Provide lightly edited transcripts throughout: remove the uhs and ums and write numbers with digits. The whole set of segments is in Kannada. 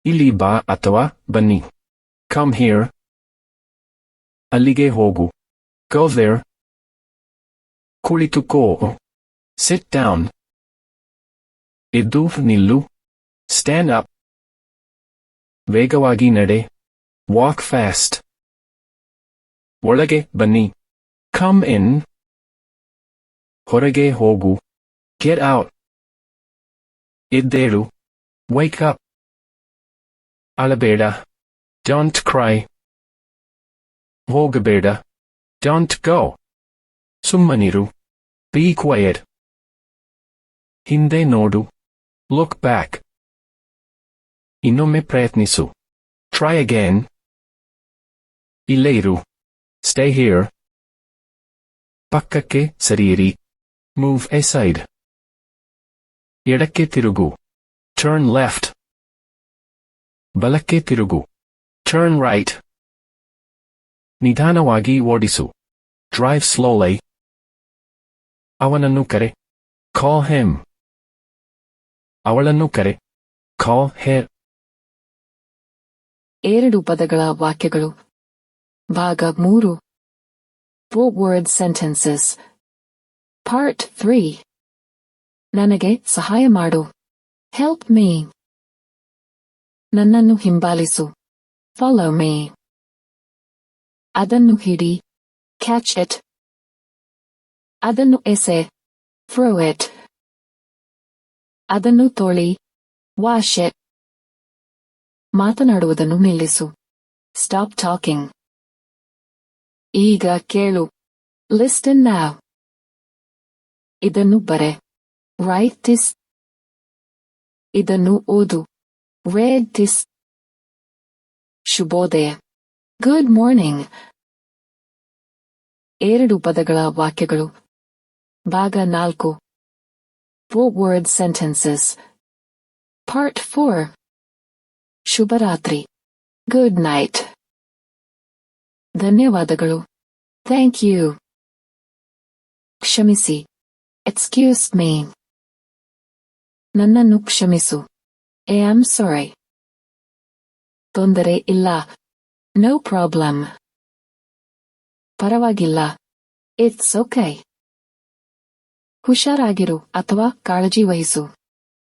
ಇಲ್ಲಿ ಬಾ ಅಥವಾ ಬನ್ನಿ. Come here. ಅಲ್ಲಿಗೆ ಹೋಗು. Go there. ಕುಳಿತುಕೋ. Sit down. ಎದ್ದು ನಿಲ್ಲು. Stand up. ವೇಗವಾಗಿ ನಡೆ. Walk fast. ಒಳಗೆ ಬನ್ನಿ. Come in. ಹೊರಗೆ ಹೋಗು. Get out. ಎದ್ದೇಳು. Wake up. ಅಳಬೇಡ. Don't cry. ಹೋಗಬೇಡ. Don't go. ಸುಮ್ಮನಿರು. Be quiet. ಹಿಂದೆ ನೋಡು. Look back. ಇನ್ನೊಮ್ಮೆ ಪ್ರಯತ್ನಿಸು. Try again. ಇಲ್ಲೇ ಇರು. Stay here. ಪಕ್ಕಕ್ಕೆ ಸರಿಯಿರಿ. Move aside. ಎಡಕ್ಕೆ ತಿರುಗು. Turn left. ಬಲಕ್ಕೆ ತಿರುಗು. Turn right. ನಿಧಾನವಾಗಿ ಓಡಿಸು. Drive slowly. ಅವನನ್ನು ಕರೆ. Call him. ಅವಳನ್ನು ಕರೆ. Call her. 2 ಪದಗಳ ವಾಕ್ಯಗಳು. ಭಾಗ 3. 4-word sentences. Part 3. ನನಗೆ ಸಹಾಯ ಮಾಡು. Help me. ನನ್ನನ್ನು ಹಿಂಬಾಲಿಸು. Follow me. ಅದನ್ನು ಹಿಡಿ. Catch it. ಅದನ್ನು ಎಸೆ. Throw it. ಅದನ್ನು ತೊಳಿ. Wash it. ಮಾತನಾಡುವುದನ್ನು ನಿಲ್ಲಿಸು. Stop talking. ಈಗ ಕೇಳು. Listen now. ಇದನ್ನು ಬರೆ. Write this. ಇದನ್ನು ಓದು. Read this. ಶುಭೋದಯ. Good morning. 2 ಪದಗಳ ವಾಕ್ಯಗಳು. ಭಾಗ 4. 4-word sentences. Part 4. ಶುಭರಾತ್ರಿ. Good night. ಧನ್ಯವಾದಗಳು. Thank you. ಕ್ಷಮಿಸಿ. Excuse me. ನನ್ನನ್ನು ಕ್ಷಮಿಸು. I am sorry. ತೊಂದರೆ ಇಲ್ಲ. No problem. ಪರವಾಗಿಲ್ಲ. It's okay. ಹುಷಾರಾಗಿರು ಅಥವಾ ಕಾಳಜಿ ವಹಿಸು.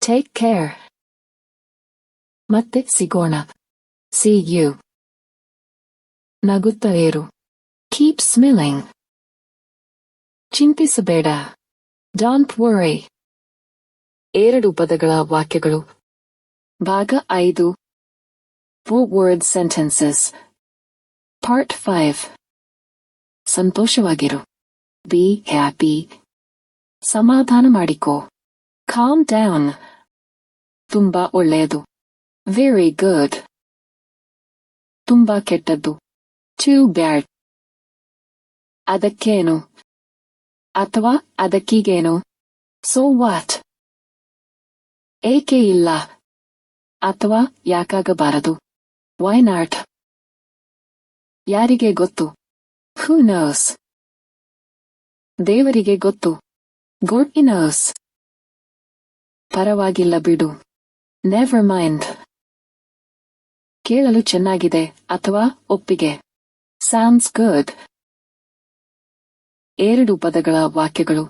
Take care. ಮತ್ತೆ ಸಿಗೋಣ. See you. ನಗುತ್ತಾ ಇರು. Keep smiling. ಚಿಂತಿಸಬೇಡ. Don't worry. 2 ಪದಗಳ ವಾಕ್ಯಗಳು. ಭಾಗ 5. 4-word sentences. Part 5. ಸಂತೋಷವಾಗಿರು. Be happy. ಸಮಾಧಾನ ಮಾಡಿಕೋ. Calm down. ತುಂಬಾ ಒಳ್ಳೆಯದು. Very good. ತುಂಬಾ ಕೆಟ್ಟದ್ದು. Too bad. ಅದಕ್ಕೇನು ಅಥವಾ ಅದಕ್ಕೀಗೇನು. So what. ಏಕೆ ಇಲ್ಲ ಅಥವಾ ಯಾಕಾಗಬಾರದು. Why not. ಯಾರಿಗೆ ಗೊತ್ತು. Who knows. ದೇವರಿಗೆ ಗೊತ್ತು. God knows. ಪರವಾಗಿಲ್ಲ ಬಿಡು. Never mind. ಕೇಳಲು ಚೆನ್ನಾಗಿದೆ ಅಥವಾ ಒಪ್ಪಿಗೆ. Sounds good. 2 ಪದಗಳ ವಾಕ್ಯಗಳು.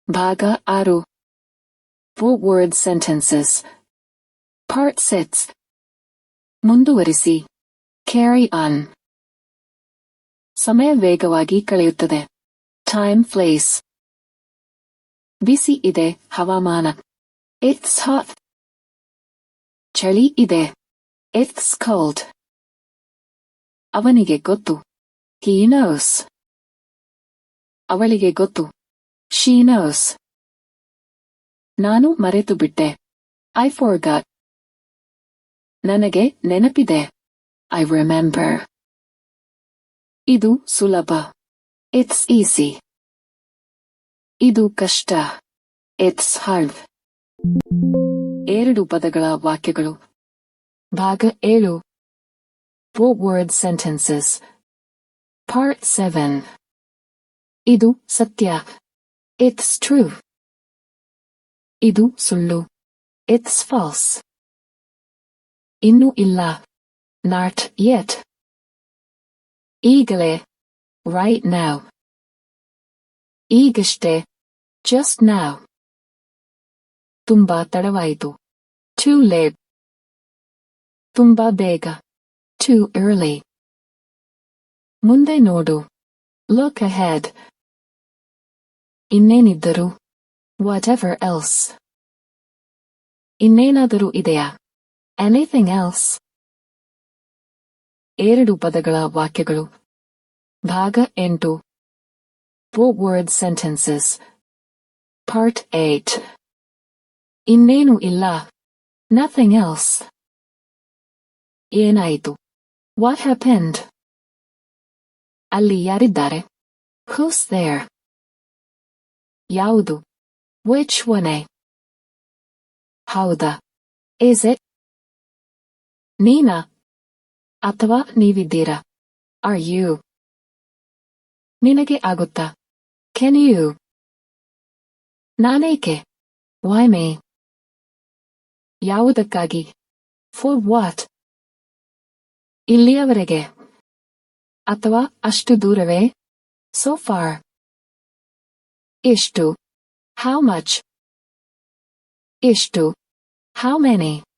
ಭಾಗ 6. 4-word sentences. Part 6. ಮುಂದುವರಿಸಿ. Carry on. ಸಮಯ ವೇಗವಾಗಿ ಕಳೆಯುತ್ತದೆ. Time flies. ಬಿಸಿ ಇದೆ ಹವಾಮಾನ. It's hot. ಚಳಿ ಇದೆ. It's cold. ಅವನಿಗೆ ಗೊತ್ತು. He knows. ಅವಳಿಗೆ ಗೊತ್ತು. She knows. ನಾನು ಮರೆತು ಬಿಟ್ಟೆ. I forgot. ನನಗೆ ನೆನಪಿದೆ. I remember. ಇದು ಸುಲಭ. It's easy. ಇದು ಕಷ್ಟ. It's hard. 2 ಪದಗಳ ವಾಕ್ಯಗಳು. ಭಾಗ 7. 4-word sentences. Part 7. ಇದು ಸತ್ಯ. It's true. ಇದು ಸುಳ್ಳು. It's false. ಇನ್ನೂ ಇಲ್ಲ. Not yet. ಈಗಲೇ. Right now. ಈಗಷ್ಟೇ. Just now. ತುಂಬಾ ತಡವಾಯಿತು. Too late. ತುಂಬಾ ಬೇಗ. Too early. ಮುಂದೆ ನೋಡು. Look ahead. ಇನ್ನೇನಿದ್ದರೂ. Whatever else. ಇನ್ನೇನಾದರೂ ಇದೆಯಾ? Anything else? ಎರಡು ಪದಗಳ ವಾಕ್ಯಗಳು. ಭಾಗ 8. 4-word sentences. Part 8. ಇನ್ನೇನು ಇಲ್ಲ. Nothing else. ಏನಾಯಿತು? What happened? ಅಲ್ಲಿ ಯಾರಿದ್ದಾರೆ? Who's there? ಯಾವುದು? Which one? ಹೌದಾ? Is it? ನೀನಾ? ಅಥವಾ ನೀವಿದ್ದೀರಾ? Are you? ನಿನಗೆ ಆಗುತ್ತಾ? Can you? ನಾನೇಕೆ? Why me? ಯಾವುದಕ್ಕಾಗಿ? For what? ಇಲ್ಲಿಯವರೆಗೆ. ಅಥವಾ ಅಷ್ಟು ದೂರವೇ? So far. ಎಷ್ಟು? How much? ಎಷ್ಟು? How many?